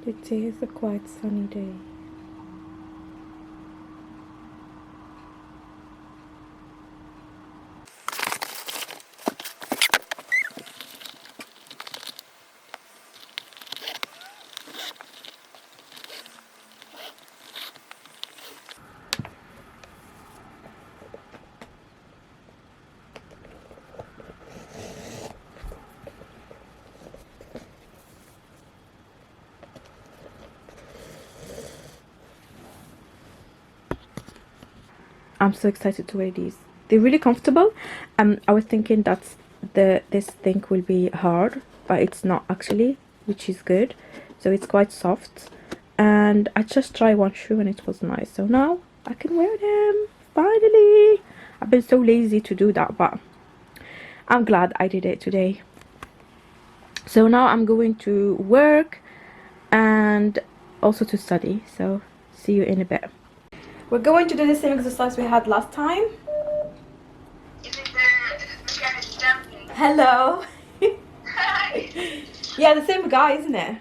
It is a quite sunny day. I'm so excited to wear these. They're really comfortable. I was thinking that this thing will be hard, but it's not actually, which is good. So it's quite soft. And I just tried one shoe and it was nice. So now I can wear them. Finally. I've been so lazy to do that, but I'm glad I did it today. So now I'm going to work and also to study. So see you in a bit. We're going to do the same exercise we had last time. Is it the guy jumping? Hello. Hi. Yeah, the same guy, isn't it?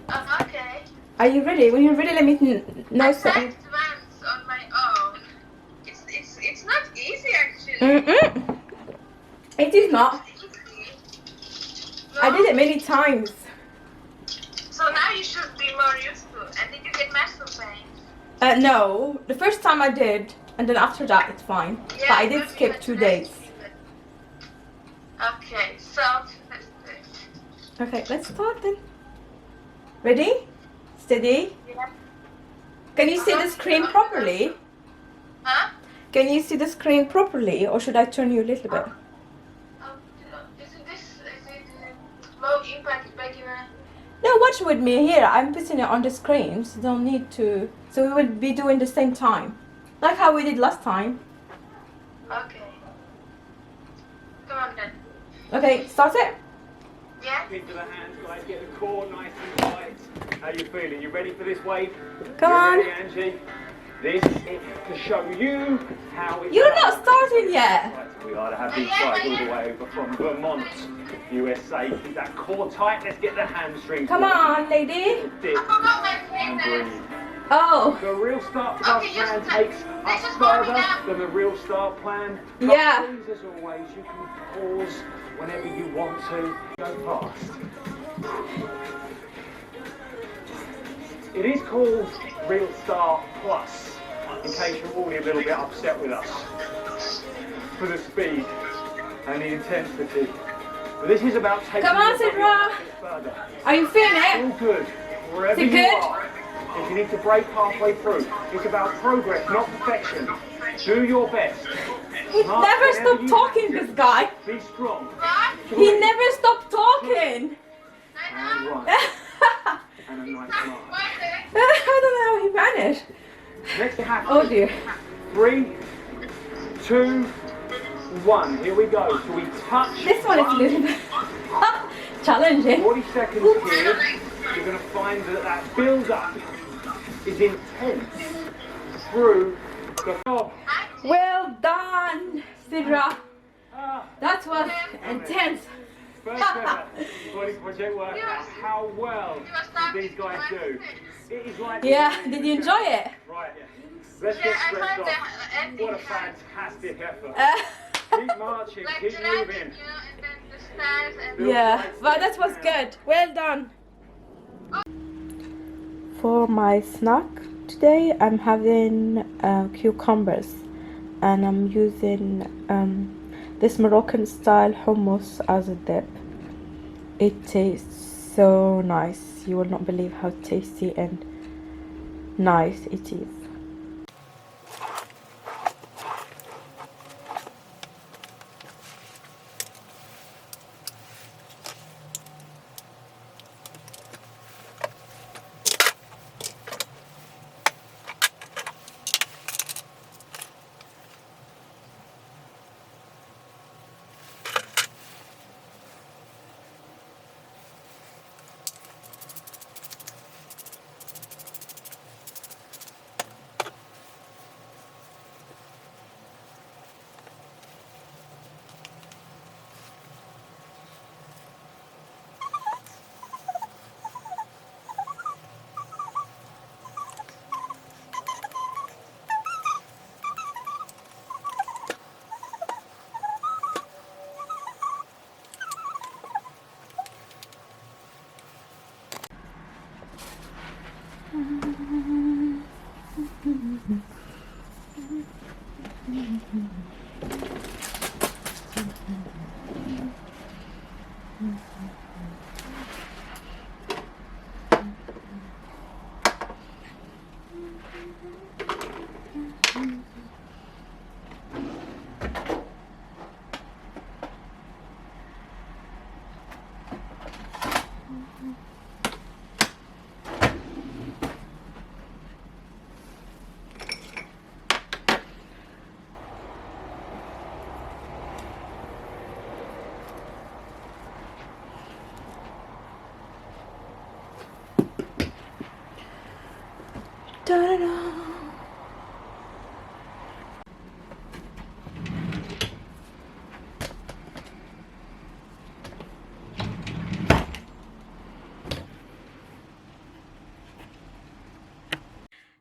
Oh, okay. Are you ready? When you're ready, let me know. I tried once on my own. It's not easy actually. Mm-mm. It is not. It's easy. I No? did it many times. So now you should be more used to. And did you get muscle pain? No, the first time I did, and then after that it's fine. Yeah, But I did maybe skip that's 2 nice. days. Okay, so let's do it. Okay, let's start then. Ready? Steady. Yeah. Can you see the screen properly? Huh? Can you see the screen properly, or should I turn you a little bit? Isn't this low impact regular? No, watch with me here. I'm putting it on the screen, so don't need to. So we will be doing the same time, like how we did last time. Okay. Come on then. Okay, start it. Yeah? Into the hands, guys. Get the core nice and tight. How you feeling? You ready for this wave? Come You on. ready, Angie? This is to show you how it's You're done. not starting yet. Right, we are to have these guys all the way over from Vermont, USA. Keep that core tight. Let's get the hamstrings. Come on, lady. Dip I forgot my and fitness. breathe. Oh, The real start plus Okay, plan just- takes let's us just warm it further up. than the real start plan. But Yeah. please, as always, you can pause whenever you want to. Go fast. It is called Real Start Plus, in case you're already a little bit upset with us for the speed and the intensity. But this is about taking Come on, your body Sidrah. a bit further. Are you feeling it? All good. Wherever Is it you good? are, if you need to break halfway through, it's about progress, not perfection. Do your best. He Mark never whenever stopped you talking, can. this guy. Be strong. What? He never stopped talking. And run. I And a nice march. don't know how he managed. Next half. Oh dear. 3, 2, 1. Here we go. So we touch. This one is a little bit challenging. 40 seconds here. You're going to find that that build up is intense through the top. Well done, Sidrah. Ah, That was intense. first ever body project workout. How well did these guys do? It is like Yeah, did you enjoy it? Right. Let's Yeah, get I stretched heard off. the ending What a had, fantastic effort. Uh, Keep marching, like keep dragging, moving. and then the stairs and yeah, but that was good. Well done. For my snack today, I'm having cucumbers, and I'm using this Moroccan style hummus as a dip. It tastes so nice. You will not believe how tasty and nice it is. Da-da-da.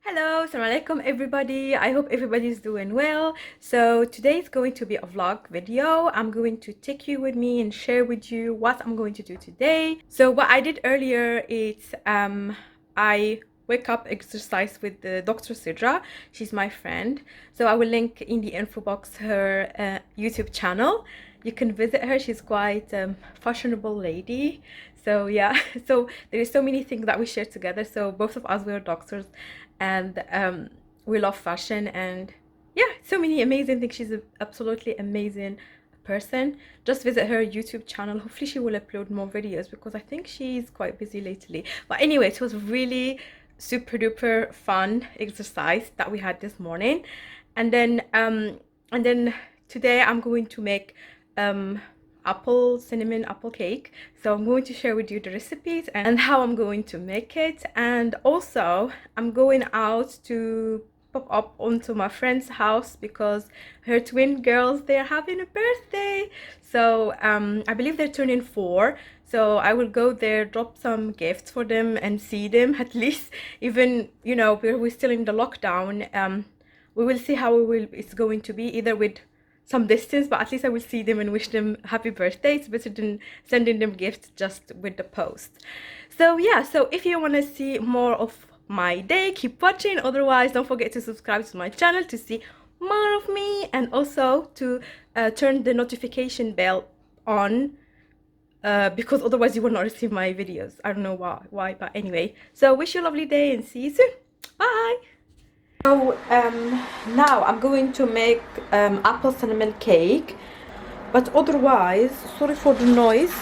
Hello, assalamu alaikum everybody. I hope everybody's doing well. So today is going to be a vlog video. I'm going to take you with me and share with you what I'm going to do today. So what I did earlier is I wake up exercise with the Dr. Sidrah. She's my friend. So I will link in the info box her YouTube channel. You can visit her. She's quite fashionable lady. So yeah, so there is so many things that we share together. So both of us, we're doctors, and we love fashion, and yeah, so many amazing things. She's an absolutely amazing person. Just visit her YouTube channel. Hopefully she will upload more videos because I think she's quite busy lately. But anyway, it was really super duper fun exercise that we had this morning. And then today I'm going to make cinnamon apple cake. So I'm going to share with you the recipes and how I'm going to make it. And also I'm going out to pop up onto my friend's house because her twin girls, they're having a birthday. So I believe they're turning 4. So I will go there, drop some gifts for them and see them at least. Even, you know, we're still in the lockdown. We will see how it's going to be, either with some distance, but at least I will see them and wish them happy birthday. It's better than sending them gifts just with the post. So yeah, so if you want to see more of my day, keep watching. Otherwise, don't forget to subscribe to my channel to see more of me, and also to turn the notification bell on, because otherwise you will not receive my videos. I don't know why, but anyway. So wish you a lovely day and see you soon. Bye. So now I'm going to make apple cinnamon cake, but otherwise, sorry for the noise.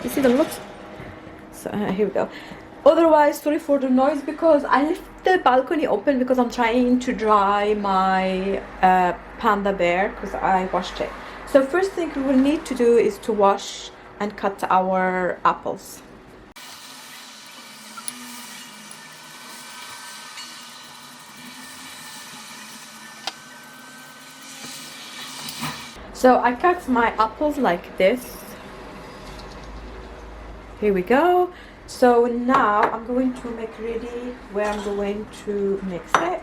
You see the looks. So here we go. Otherwise, sorry for the noise because I left the balcony open because I'm trying to dry my panda bear because I washed it. So first thing we will need to do is to wash and cut our apples. So I cut my apples like this. Here we go. So now I'm going to make ready where I'm going to mix it.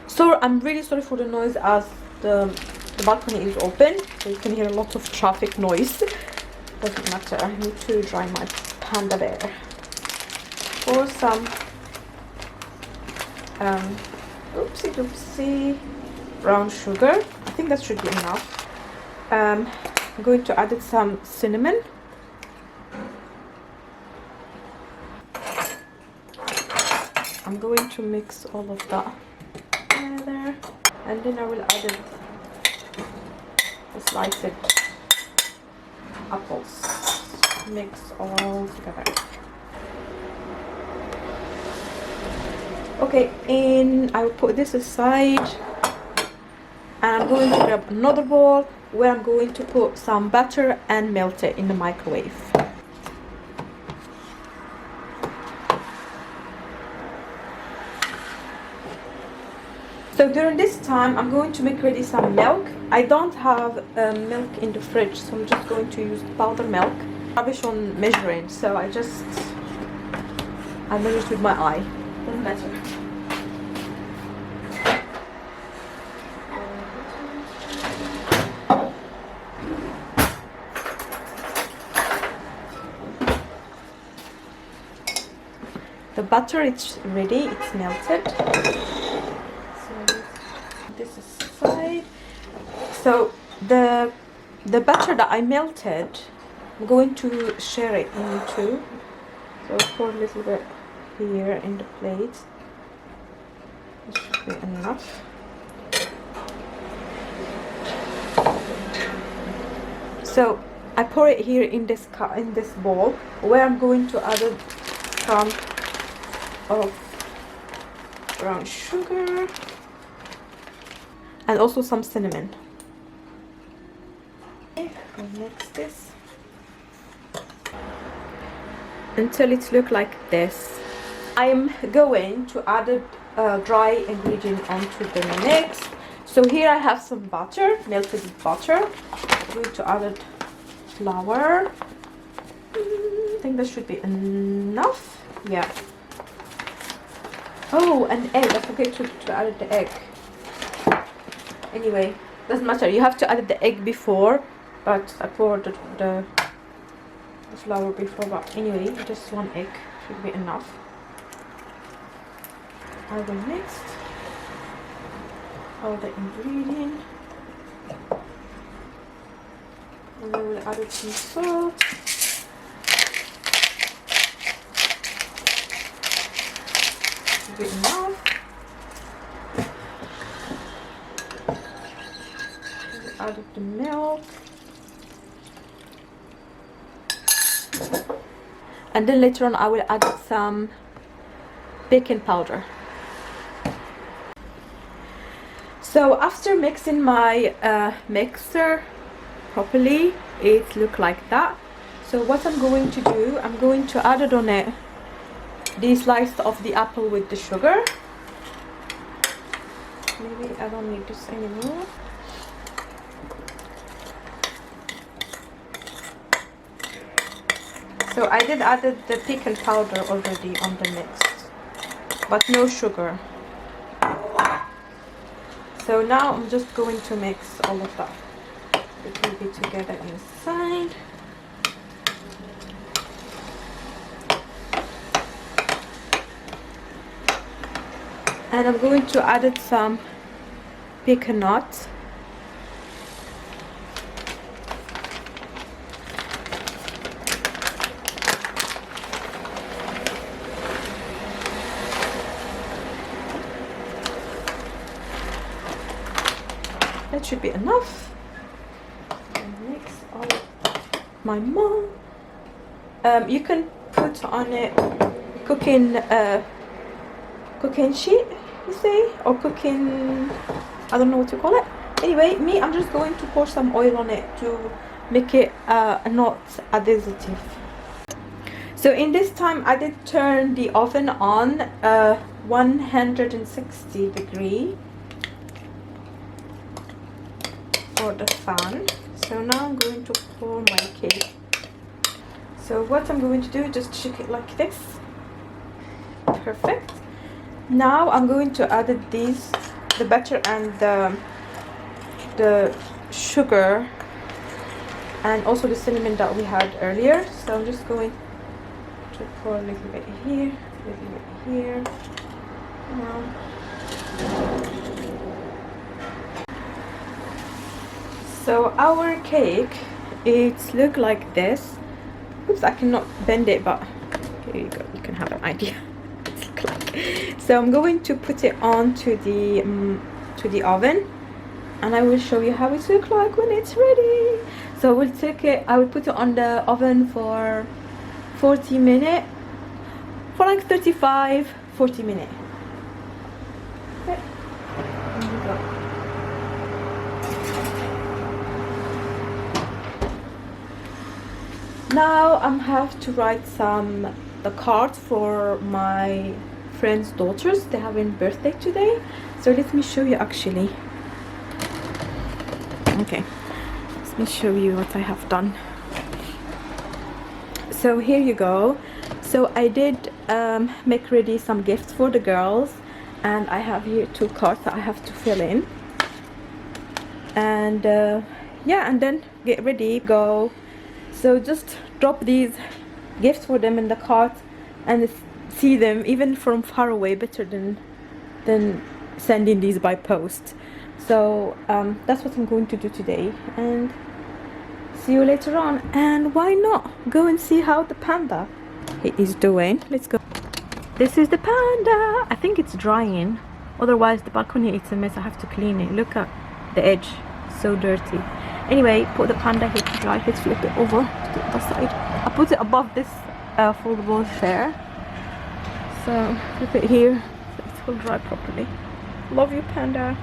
So I'm really sorry for the noise as the balcony is open, so you can hear a lot of traffic noise. Doesn't matter. I need to dry my panda bear. Pour some oopsie doopsie brown sugar. I think that should be enough. I'm going to add some cinnamon. I'm going to mix all of that together, and then I will add the sliced apples. Mix all together. Okay, and I will put this aside, and I'm going to grab another bowl where I'm going to put some butter and melt it in the microwave. So during this time, I'm going to make ready some milk. I don't have milk in the fridge, so I'm just going to use powdered milk. Rubbish on measuring, so I measure it with my eye. Doesn't matter. The butter, it's ready, it's melted. So this is side. So the butter that I melted, I'm going to share it into. So pour a little bit here in the plate. This should be enough. So I pour it here in this bowl, where I'm going to add some of brown sugar and also some cinnamon. Okay, we'll mix this until it looks like this. I am going to add a dry ingredient onto the mix. So here I have some butter, melted butter. I'm going to add flour. I think that should be enough. Yeah. Oh, an egg. I forgot to add the egg. Anyway, doesn't matter. You have to add the egg before, but I poured the flour before. But anyway, just one egg should be enough. I will mix all the ingredients. And I will add some salt. Should be enough. Add the milk. And then later on I will add some baking powder. So after mixing my mixer properly, it look like that. So what I'm going to do, I'm going to add it on it the slice of the apple with the sugar. Maybe I don't need this anymore. So I did added the pecan powder already on the mix, but no sugar. So now I'm just going to mix all of that. It will be together inside. And I'm going to add some pecan nuts. That should be enough. And mix all my mom. You can put on it cooking sheet, you say, or cooking, I don't know what to call it. Anyway, I'm just going to pour some oil on it to make it not adhesive. So in this time I did turn the oven on 160 degree for the fan. So now I'm going to pour my cake. So what I'm going to do, just shake it like this. Perfect. Now I'm going to add the butter and the sugar and also the cinnamon that we had earlier. So I'm just going to pour a little bit here, a little bit here. Now. So our cake, it looks like this. Oops, I cannot bend it, but here you go, you can have an idea. So I'm going to put it on to the oven, and I will show you how it looks like when it's ready. So I will put it on the oven for 40 minutes, for like 35-40 minutes. Okay. There you go. Now I have to write the cards for my friends' daughters. They're having birthday today. So let me show you actually. Okay, let me show you what I have done. So here you go. So I did make ready some gifts for the girls, and I have here 2 cards that I have to fill in. And yeah, and then get ready, go. So just drop these gifts for them in the cart and see them even from far away, better than sending these by post. So that's what I'm going to do today, and see you later on. And why not go and see how the panda is doing? Let's go. This is the panda. I think it's drying, otherwise the balcony it's a mess. I have to clean it. Look at the edge, so dirty. Anyway, put the panda here to dry. Let's flip it over to the other side. I put it above this foldable chair, so flip it here so it will dry properly. Love you, panda.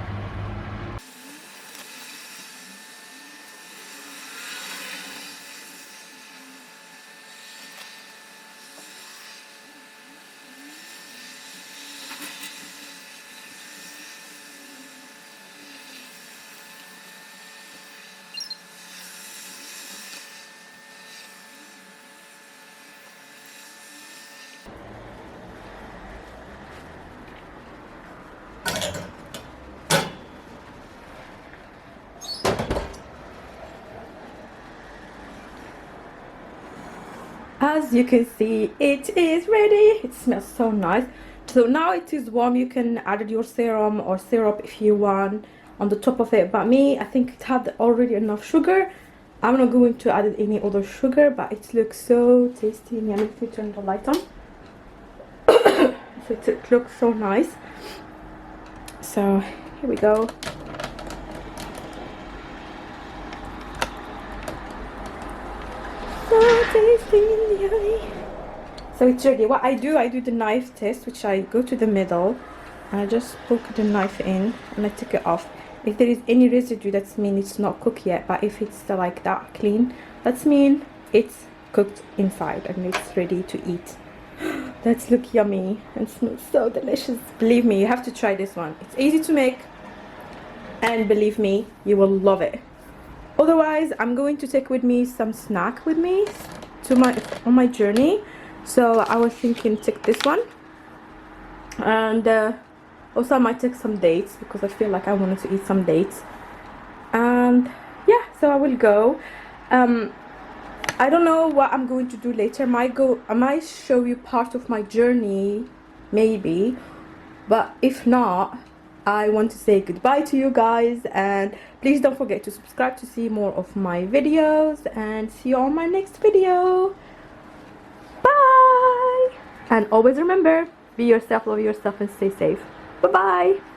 As you can see, it is ready. It smells so nice. So now it is warm. You can add your serum or syrup if you want on the top of it, but me, I think it had already enough sugar. I'm not going to add any other sugar, but it looks so tasty and yummy. Let me turn the light on. So it looks so nice. So here we go. So tasty and yummy. So it's ready. What I do the knife test, which I go to the middle and I just poke the knife in and I take it off. If there is any residue, that's mean it's not cooked yet, but if it's like that clean, that's mean it's cooked inside and it's ready to eat. That looks yummy and smells so delicious. Believe me, you have to try this one. It's easy to make and believe me, you will love it. Otherwise, I'm going to take with me some snack with me to on my journey. So I was thinking take this one, and also I might take some dates because I feel like I wanted to eat some dates. And yeah, so I will go. I don't know what I'm going to do later. I might show you part of my journey maybe, but if not, I want to say goodbye to you guys, and please don't forget to subscribe to see more of my videos, and see you on my next video. Bye. And always remember, be yourself, love yourself, and stay safe. Bye bye.